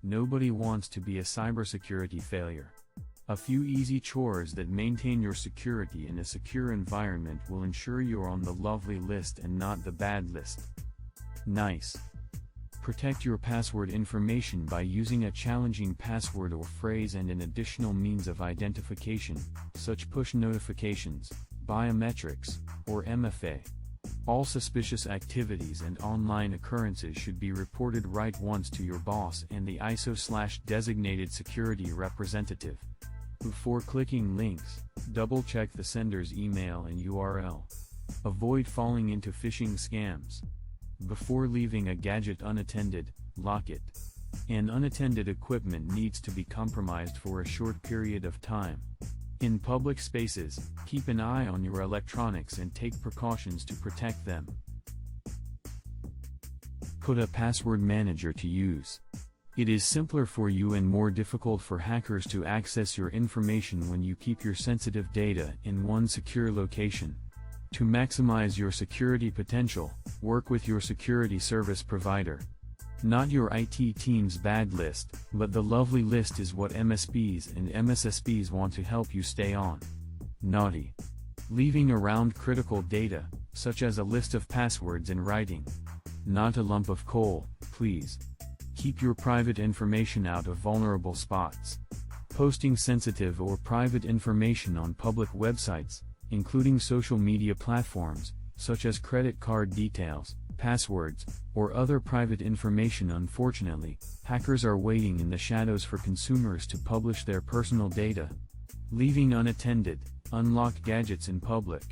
Nobody wants to be a cybersecurity failure. A few easy chores that maintain your security in a secure environment will ensure you're on the lovely list and not the bad list. Nice. Protect your password information by using a challenging password or phrase and an additional means of identification, such push notifications, biometrics, or MFA. All suspicious activities and online occurrences should be reported right once to your boss and the ISO/designated security representative. Before clicking links, double-check the sender's email and URL. Avoid falling into phishing scams. Before leaving a gadget unattended, lock it. An unattended equipment needs to be compromised for a short period of time. In public spaces, keep an eye on your electronics and take precautions to protect them. Put a password manager to use. It is simpler for you and more difficult for hackers to access your information when you keep your sensitive data in one secure location. To maximize your security potential, work with your security service provider. Not your IT team's bad list, but the lovely list is what MSPs and MSSPs want to help you stay on. Naughty. Leaving around critical data, such as a list of passwords in writing. Not a lump of coal, please. Keep your private information out of vulnerable spots. Posting sensitive or private information on public websites, including social media platforms, such as credit card details, passwords, or other private information. Unfortunately, hackers are waiting in the shadows for consumers to publish their personal data. Leaving unattended, unlocked gadgets in public.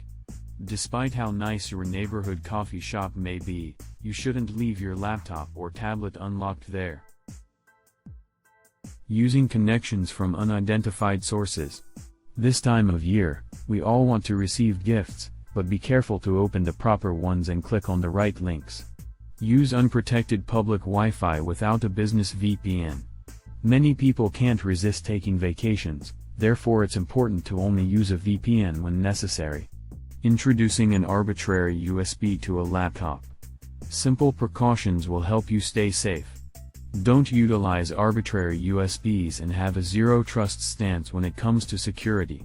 Despite how nice your neighborhood coffee shop may be, you shouldn't leave your laptop or tablet unlocked there. Using connections from unidentified sources. This time of year, we all want to receive gifts, but be careful to open the proper ones and click on the right links. Use unprotected public Wi-Fi without a business VPN. Many people can't resist taking vacations, therefore it's important to only use a VPN when necessary. Introducing an arbitrary USB to a laptop. Simple precautions will help you stay safe. Don't utilize arbitrary USBs and have a zero-trust stance when it comes to security.